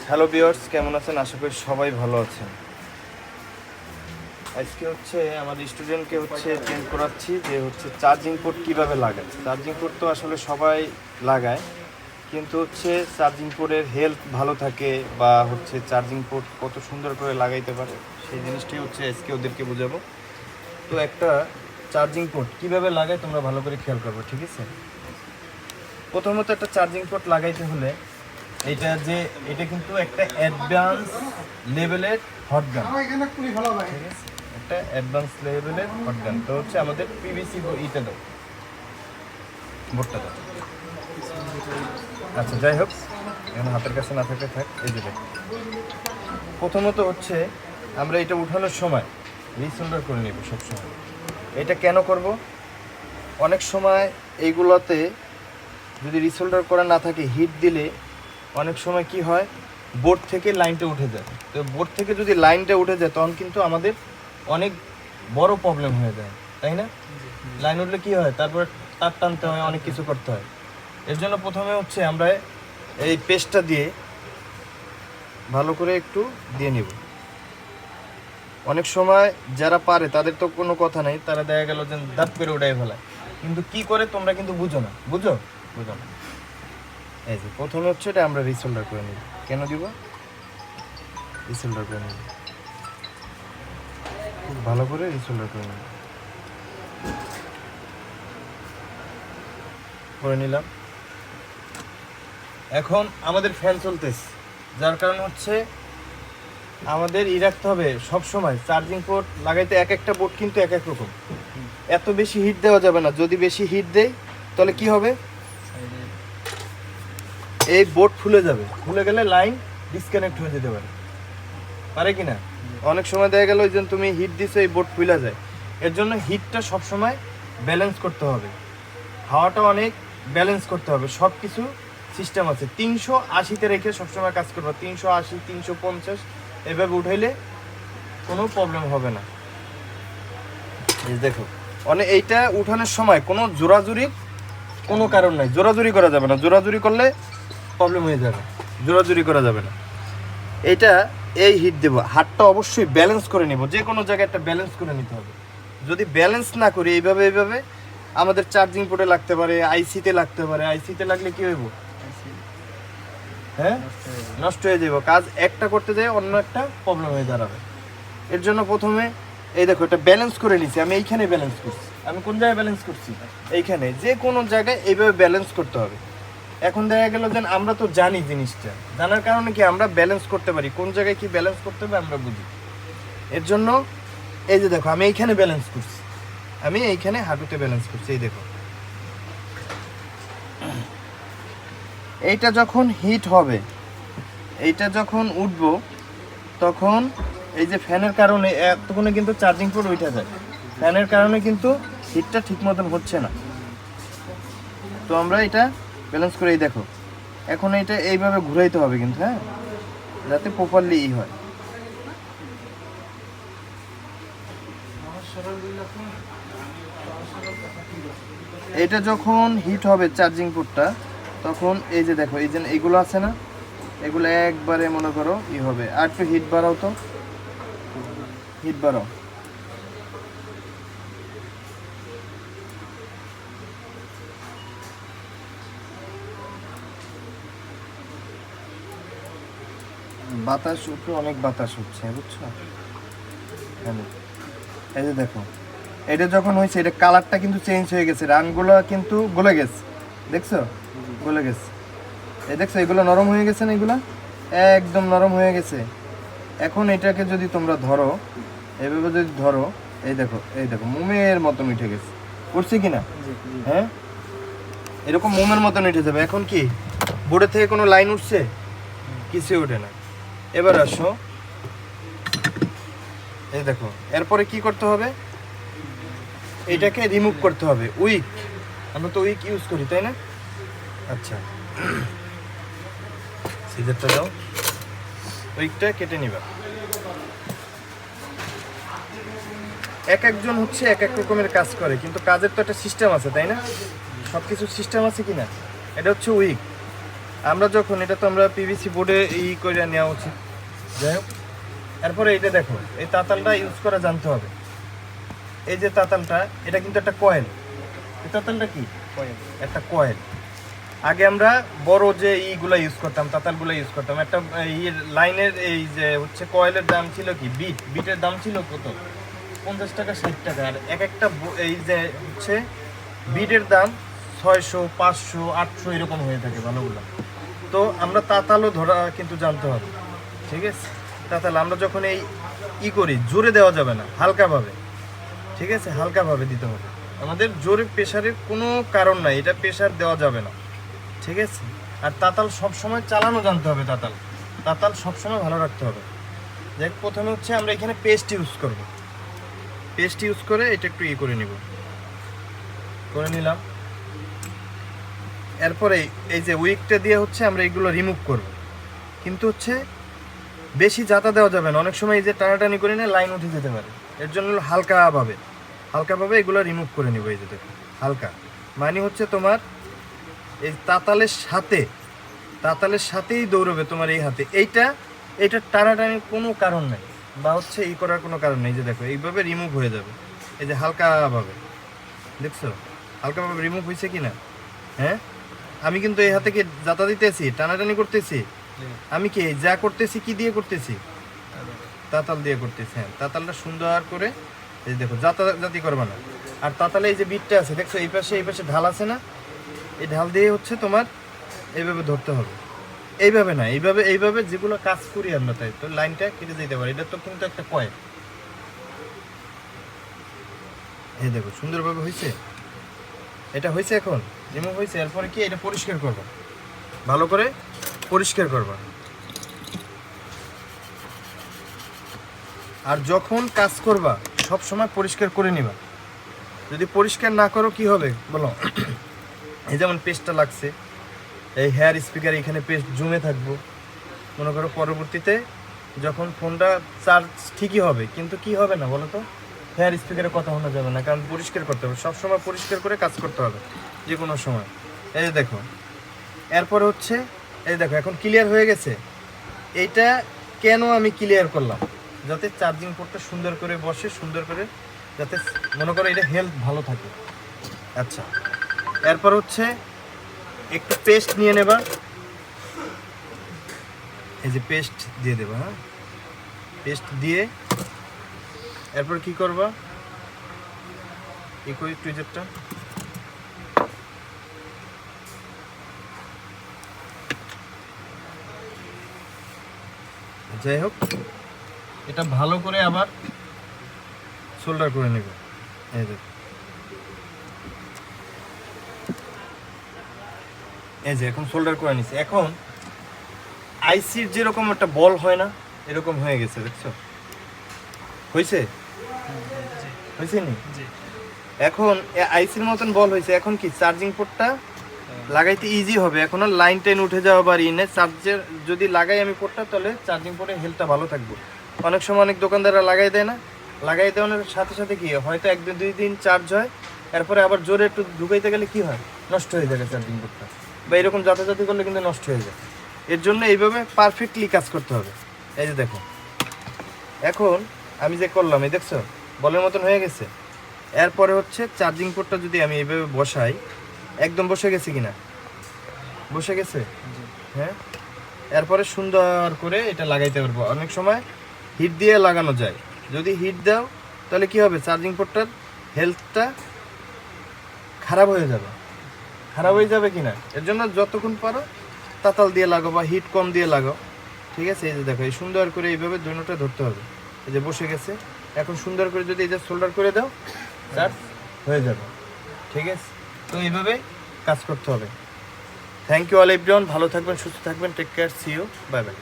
Hello viewers, কেমন আছেন? আশা করি সবাই ভালো আছেন। আজকে আমাদের স্টুডেন্টকে চেঞ্জ করাচ্ছি যে চার্জিং পোর্ট কীভাবে লাগায়। চার্জিং পোর্ট তো আসলে সবাই লাগায়, কিন্তু চার্জিং পোর্টের হেলথ ভালো থাকে বা চার্জিং পোর্ট কত সুন্দর করে লাগাইতে পারে সেই জিনিসটাই আজকে ওদেরকে বোঝাবো। তো একটা চার্জিং পোর্ট কীভাবে লাগায় তোমরা ভালো করে খেয়াল করবো, ঠিক আছে? প্রথমত একটা চার্জিং পোর্ট লাগাইতে হলে এটা কিন্তু একটা অ্যাডভান্স লেভেলের হট গান, ঠিক আছে? একটা অ্যাডভান্স লেভেলের হট গান। তো আমাদের পিভিসি ইটা দাও, বোর্ডটা দাও। আচ্ছা, যাই হোক, এখন হাতের কাছে না থাকলে থাক। এই যে প্রথমত আমরা এটা উঠানোর সময় রিসোল্ডার করে নেব সবসময়। এটা কেন করব? অনেক সময় এইগুলোতে যদি রিসোল্ডার করা না থাকে, হিট দিলে অনেক সময় কি হয়, বোর্ড থেকে লাইনটা উঠে যায়। তো বোর্ড থেকে যদি লাইনটা উঠে যায় তখন কিন্তু আমাদের অনেক বড় প্রবলেম হয়ে যায়, তাই না? লাইন উঠলে কি হয়, তারপর তার টানতে হয়, অনেক কিছু করতে হয়। এর জন্য প্রথমে আমরা এই পেস্টটা দিয়ে ভালো করে একটু দিয়ে নিব। অনেক সময় যারা পারে তাদের তো কোনো কথা নেই, তারা দেখা গেল যে দাঁত করে উঠাই ফেলায়, কিন্তু কি করে তোমরা কিন্তু বুঝো না। বুঝো না। এই যে প্রথমে এটা আমরা রিসোল্ডার করে নিব। কেন দিব? রিসোল্ডার করে নিব, খুব ভালো করে রিসোল্ডার করে নিলাম। এখন আমাদের ফ্যান চলতেছে, যার কারণ আমাদের রাখতে হবে সবসময় চার্জিং পোর্ট লাগাইতে এক একটা বোর্ড কিন্তু এক এক রকম। এত বেশি হিট দেওয়া যাবে না। যদি বেশি হিট দেয় তাহলে কি হবে, এই বোর্ড ফুলে যাবে। ফুলে গেলে লাইন ডিসকানেক্ট হয়ে যেতে পারে কি না? অনেক সময় দেখা গেল যে তুমি হিট দিছো, এই বোর্ড ফুলে যায়। এর জন্য হিটটা সবসময় ব্যালেন্স করতে হবে, হাওয়াটা অনেক ব্যালেন্স করতে হবে। সব কিছু সিস্টেম আছে। 380-তে রেখে সবসময় কাজ করবে। 380, 350 এভাবে উঠাইলে কোনো প্রবলেম হবে না। এই দেখো, এইটা উঠানোর সময় কোনো জোরাজুরির কোনো কারণ নাই। জোরাজুরি করা যাবে না। জোরাজুরি করলে প্রবলেম হয়ে যাবে। জোরাজুরি করা যাবে না। এইটা এই হিট দেবো, হাতটা অবশ্যই ব্যালেন্স করে নিব। যে কোনো জায়গায় একটা ব্যালেন্স করে নিতে হবে। যদি ব্যালেন্স না করি এইভাবে আমাদের চার্জিং পোর্টে লাগতে পারে, আইসিতে লাগতে পারে। আইসিতে লাগলে কি হইব? হ্যাঁ, নষ্ট হয়ে যাব। কাজ একটা করতে যায় অন্য একটা প্রবলেম হয়ে দাঁড়াবে। এর জন্য প্রথমে এই দেখো, এটা ব্যালেন্স করে নিছি। আমি এইখানে ব্যালেন্স করছি। আমি কোন জায়গায় ব্যালেন্স করছি? এইখানে। যে কোনো জায়গায় এইভাবে ব্যালেন্স করতে হবে। এখন দেখা গেল যে আমরা তো জানি জিনিসটা, জানার কারণে কি আমরা ব্যালেন্স করতে পারি, কোন জায়গায় কি ব্যালেন্স করতে হবে আমরা বুঝি। এর জন্য এই যে দেখো, আমি এইখানে ব্যালেন্স করছি। আমি এইখানে হাঁটুতে ব্যালেন্স করছি। এই দেখো, এইটা যখন হিট হবে, এইটা যখন উঠবো, তখন এই যে ফ্যানের কারণে এতক্ষণে কিন্তু চার্জিং পোর্ট উঠে যায়। ফ্যানের কারণে কিন্তু হিটটা ঠিক মতন হচ্ছে না। তো আমরা এটা ব্যালেন্স করে, এই দেখো, এখন এটা এইভাবে ঘুরাইতে হবে কিন্তু, হ্যাঁ, যাতে প্রপারলি হয়। এটা যখন হিট হবে চার্জিং পোর্টটা, তখন এই যে দেখো, এই যে এইগুলো আছে না, এগুলো একবারে মনে করো হবে। আর একটু হিট বাড়াও, তো হিট বাড়াও। বাতাস উপরে অনেক বাতাস হচ্ছে, বুঝছো? এই যে দেখো, এটা যখন হয়েছে, এটা কালারটা কিন্তু চেঞ্জ হয়ে গেছে, রানগুলো কিন্তু গলে গেছে। দেখছো, গলে গেছে। এই দেখছো, এগুলো নরম হয়ে গেছে না? এগুলো একদম নরম হয়ে গেছে। এখন এটাকে যদি তোমরা ধরো, এভাবে যদি ধরো, এই দেখো মোমের মতন উঠে গেছে। উঠছে কি না? হ্যাঁ, এরকম মোমের মতন উঠে যাবে। এখন কি বোর্ডের থেকে কোনো লাইন উঠছে? কিছুই ওঠে না। এবার আসো, এই দেখো, এরপরে কি করতে হবে, এটাকে রিমুভ করতে হবে। উইক, আমরা তো উইক ইউজ করি, তাই না? আচ্ছা, সিজারটা দাও, উইকটা কেটে নিবা। এক একজন এক এক রকমের কাজ করে, কিন্তু কাজের তো একটা সিস্টেম আছে, তাই না? সব কিছু সিস্টেম আছে কিনা? এটা উইক। আমরা যখন এটা তো আমরা পিভিসি বোর্ডে করে নেওয়া উচিত। যাই হোক, এরপরে এইটা দেখো, এই তাতালটা ইউজ করা জানতে হবে। এই যে তাতালটা, এটা কিন্তু একটা কয়েল। এই তাতালটা কি? কয়েল, একটা কয়েল। আগে আমরা বড় যে ইগুলা ইউজ করতাম, তাতালগুলো ইউজ করতাম, একটা লাইনের এই যে হচ্ছে কয়েলের দাম ছিল কি, বিটের দাম ছিল কত, 50 টাকা 60 টাকা। আর একটা এই যে হচ্ছে বিটের দাম 600 500 800 এরকম হয়ে থাকে ভালোগুলো। তো আমরা তাতালও ধরা কিন্তু জানতে হবে, ঠিক আছে? তাতাল আমরা যখন করি, জোরে দেওয়া যাবে না, হালকাভাবে, ঠিক আছে? হালকাভাবে দিতে হবে আমাদের, জোরে প্রেশারের কোনো কারণ নাই, এটা প্রেশার দেওয়া যাবে না, ঠিক আছে? আর তাতাল সবসময় চালানো জানতে হবে, তাতাল সবসময় ভালো রাখতে হবে। দেখ, প্রথমে হচ্ছে আমরা এখানে পেস্ট ইউজ করব। পেস্ট ইউজ করে এটা একটু করে নিলাম। এরপরে এই যে উইকটা দিয়ে হচ্ছে আমরা এগুলো রিমুভ করব, কিন্তু হচ্ছে বেশি জাতা দেওয়া যাবে না, অনেক সময় এই যে টানাটানি করে নিয়ে লাইন উঠে যেতে পারে। এর জন্য হালকাভাবে এগুলো রিমুভ করে নিব। এই যে দেখো, হালকা মানে হচ্ছে তোমার এই তাতালের সাথেই দৌড়বে তোমার এই হাতে। এইটা টানাটানির কোনো কারণ নাই, বা হচ্ছে করার কোনো কারণ নেই। যে দেখো, এইভাবে রিমুভ হয়ে যাবে। এই যে হালকাভাবে, দেখছো হালকাভাবে রিমুভ হয়েছে কি না? হ্যাঁ, আমি কিন্তু এই হাতে কি জাতা দিতেছি, টানাটানি করতেছি? আমি কি যা করতেছি কি দিয়ে করতেছি? তাতাল দিয়ে করতেছি। হ্যাঁ, তাতালটা সুন্দর করে এই দেখো, জাতি করবা না। আর তাতালে এই যে বিটটা আছে, দেখছো এই পাশে ঢাল আছে না, এই ঢাল দিয়ে হচ্ছে তোমার এইভাবে ধরতে হবে। এইভাবে না, এইভাবে যেগুলো কাজ করি আমরা, তাই তো লাইনটা কেটে দিতে পারি। এটা তো কিন্তু একটা কয়েল। এই দেখো সুন্দরভাবে হয়েছে, এটা হয়েছে, এখন রিমুভ হয়েছে। এরপরে কি, এটা পরিষ্কার করবা, ভালো করে পরিষ্কার করবা। আর যখন কাজ করবা সব সময় পরিষ্কার করে নিবা। যদি পরিষ্কার না করো কি হবে বলো? এই যেমন পেস্টটা লাগছে, এই হেয়ার স্পিকার এখানে পেস্ট জমে থাকবো। মনে করো পরবর্তীতে যখন ফোনটা চার্জ ঠিকই হবে, কিন্তু কি হবে না বলো তো, হেয়ার স্পিকারে কথা শোনা যাবে না, কারণ পরিষ্কার করতে হবে। সবসময় পরিষ্কার করে কাজ করতে হবে যে কোনো সময়। এই দেখো, এরপরে হচ্ছে এই দেখো, এখন ক্লিয়ার হয়ে গেছে। এইটা কেন আমি ক্লিয়ার করলাম, যাতে চার্জিং পোর্টটা সুন্দর করে বসে, সুন্দর করে, যাতে মনে করো এটা হেলথ ভালো থাকে। আচ্ছা, এরপর হচ্ছে একটু পেস্ট নিয়ে নেবা। এই যে পেস্ট দিয়ে দেবা। হ্যাঁ, পেস্ট দিয়ে এরপর কি করবা, টুইজারটা যাই হোক, এটা ভালো করে আবার সোল্ডার করে নেবে। এই দেখো, এই যে এখন সোল্ডার করে নিছে। এখন আইসির যেরকম একটা বল হয় না, এরকম হয়ে গেছে, দেখছো? হয়েছে নি? এখন আইসির মতন বল হয়েছে। এখন কি চার্জিং পোর্টটা লাগাইতে ইজি হবে। এখন আর লাইন টাইন উঠে যাওয়া বা ইনে চার্জের যদি লাগাই আমি পোর্টটা, তাহলে চার্জিং পোর্টে হেলথটা ভালো থাকবে। অনেক সময় অনেক দোকানদাররা লাগাই দেয় না, লাগাই দেওয়ার সাথে সাথে কি হয়তো 1-2 দিন চার্জ হয়, এরপরে আবার জোরে একটু ঢুকাইতে গেলে কি হয়, নষ্ট হয়ে যাবে চার্জিং পোর্টটা, বা এরকম যাতাযাতি করলে কিন্তু নষ্ট হয়ে যায়। এর জন্য এইভাবে পারফেক্টলি কাজ করতে হবে। এই যে দেখো, এখন আমি যে করলাম, এই দেখছো বলের মতন হয়ে গেছে। এরপরে হচ্ছে চার্জিং পোর্টটা যদি আমি এইভাবে বসাই, একদম বসে গেছে কিনা, বসে গেছে। হ্যাঁ, এরপরে সুন্দর করে এটা লাগাইতে পারবো। অনেক সময় হিট দিয়ে লাগানো যায়, যদি হিট দাও তাহলে কি হবে, চার্জিং পোর্টটার হেলথটা খারাপ হয়ে যাবে কিনা। এর জন্য যতক্ষণ পারো তাতাল দিয়ে লাগাও বা হিট কম দিয়ে লাগাও, ঠিক আছে? এই যে দেখো, এই সুন্দর করে এইভাবে দুটোটা ধরতে হবে। এই যে বসে গেছে, এখন সুন্দর করে যদি এই যে সোল্ডার করে দাও, চার্জ হয়ে যাবে, ঠিক আছে? তো এইভাবে কাজ করতে হবে। থ্যাংক ইউ অল এভরিওয়ান, ভালো থাকবেন, সুস্থ থাকবেন, take care, see you, bye by.